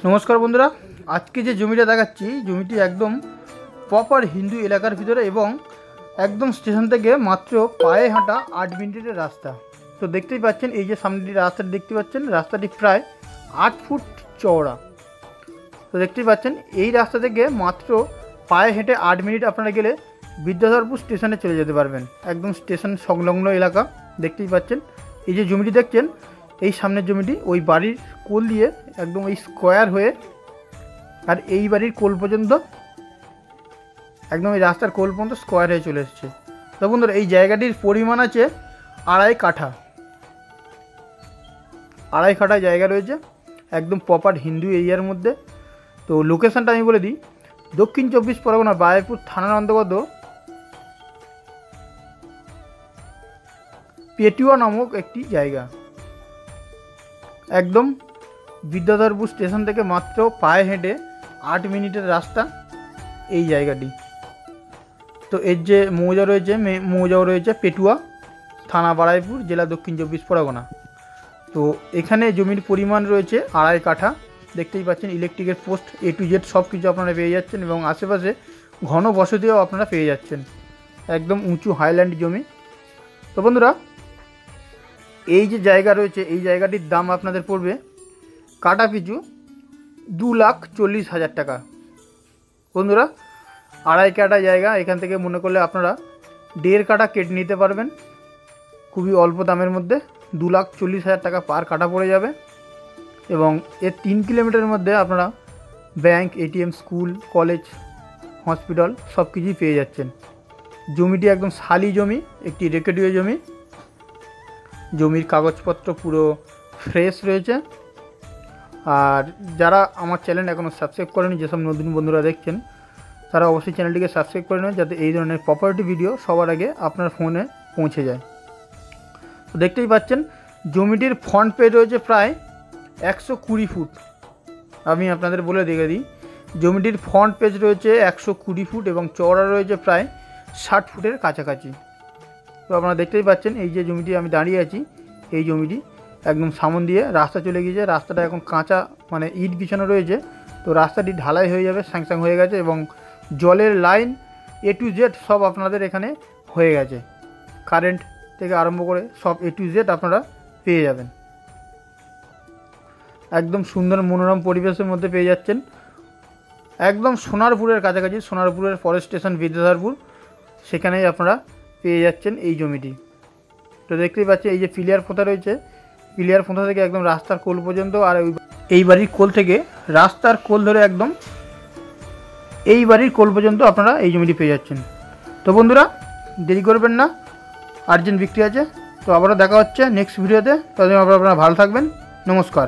नमस्कार बंधुरा आज के जो जमीटा देखाচ্ছি जमीटी एकदम प्रपर हिंदू एलाकार भितरे एवं एकदम स्टेशन থেকে मात्र पाए हाँटा 8 मिनिटेर रास्ता। तो देखते ही पाচ্ছেন এই যে সামনে রাস্তা দেখতে পাচ্ছেন রাস্তাটি প্রায় 8 ফুট চওড়া। তো দেখতেই পাচ্ছেন এই রাস্তা থেকে মাত্র পায়ে হেঁটে 8 মিনিট আপনারা গেলে বিদ্যাধরপুর স্টেশনে চলে যেতে পারবেন। একদম স্টেশন সংলগ্ন এলাকা। দেখতেই পাচ্ছেন এই যে জমিটি দেখছেন এই সামনের জমিটি ওই বাড়ির কোল দিয়ে একদম এই স্কোয়ার হয়ে আর এই বাড়ির কোল পর্যন্ত একদম এই রাস্তার কোল পর্যন্ত স্কোয়ার হয়ে চলে এসেছে। তো বন্ধুরা এই জায়গাটির পরিমাণ আছে 2.5 কাঠা। 2.5 কাঠা জায়গা রয়েছে একদম প্রপার হিন্দু এরিয়ার মধ্যে। তো লোকেশনটা আমি বলে দিই, দক্ষিণ 24 পরগনা বায়পুর থানার অন্তর্গত পেটুয়া নামক একটি জায়গা। एकदम विद्याधरपुर स्टेशन থেকে মাত্র পায়ে হেঁটে 8 মিনিটের রাস্তা এই জায়গাটি। তো এর যে মৌজা রয়েছে মৌজাও রয়েছে পেটুয়া, থানা বারাইপুর, জেলা দক্ষিণ 24 পরগনা। তো এখানে জমির পরিমাণ রয়েছে 2.5 কাঠা। দেখতেই পাচ্ছেন ইলেকট্রিকের পোস্ট A to Z সব কিছু আপনারা পেয়ে যাচ্ছেন এবং আশেপাশে ঘন বসতিও আপনারা পেয়ে যাচ্ছেন। একদম উঁচু হাইল্যান্ড জমি। তো বন্ধুরা এই যে জায়গা রয়েছে এই জায়গাটির দাম আপনাদের পড়বে কাটা পিছু 2,40,000 টাকা। বন্ধুরা 2.5 কাঠা জায়গা এখান থেকে মনে করলে আপনারা 1.5 কাঠা কেটে নিতে পারবেন খুবই অল্প দামের মধ্যে। 2,40,000 টাকা পার কাঠা পড়ে যাবে এবং এর 3 কিলোমিটারের মধ্যে আপনারা bank, ATM, school, college, hospital সব কিছুই পেয়ে যাচ্ছেন। জমিটি একদম শালি জমি, একটি রেকর্ডীয় জমি। জমির কাগজপত্র পুরো ফ্রেশ রয়েছে। আর যারা আমার চ্যানেল এখনও সাবস্ক্রাইব করেনি, যেসব নতুন বন্ধুরা দেখছেন তারা অবশ্যই চ্যানেলটিকে সাবস্ক্রাইব করে নেবেন যাতে এই ধরনের প্রপার্টি ভিডিও সবার আগে আপনার ফোনে পৌঁছে যায়। তো দেখতেই পাচ্ছেন জমিটির ফ্রন্ট পেজ রয়েছে প্রায় 120 ফুট। আমি আপনাদের বলে দেখে দিই, জমিটির ফ্রন্ট পেজ রয়েছে 120 ফুট এবং চওড়া রয়েছে প্রায় 60 ফুটের কাছাকাছি। তো আপনারা দেখতেই পাচ্ছেন এই যে জমিটি আমি দাঁড়িয়ে আছি এই জমিটি একদম সামন দিয়ে রাস্তা চলে গিয়েছে। রাস্তাটা এখন কাঁচা মানে ইট বিছানো রয়েছে। তো রাস্তাটি ঢালাই হয়ে যাবে, স্যাংস্যাং হয়ে গেছে এবং জলের লাইন A to Z সব আপনাদের এখানে হয়ে গেছে। কারেন্ট থেকে আরম্ভ করে সব A to Z আপনারা পেয়ে যাবেন। একদম সুন্দর মনোরম পরিবেশের মধ্যে পেয়ে যাচ্ছেন। একদম সোনারপুরের কাছাকাছি, সোনারপুরের ফরেস্ট স্টেশন বিদ্যাধরপুর, সেখানেই আপনারা পেয়ে যাচ্ছেন এই জমিটি। তো দেখতেই পাচ্ছেন এই যে পিলিয়ার পোঁতা রয়েছে, পিলিয়ার পোঁতা থেকে একদম রাস্তার কোল পর্যন্ত, আর এই বাড়ির কোল থেকে রাস্তার কোল ধরে একদম এই বাড়ির কোল পর্যন্ত আপনারা এই জমিটি পেয়ে যাচ্ছেন। তো বন্ধুরা দেরি করবেন না, আর্জেন্ট বিক্রি আছে। তো আবারও দেখা হচ্ছে নেক্সট ভিডিওতে। ততদিন আপনারা ভালো থাকবেন। নমস্কার।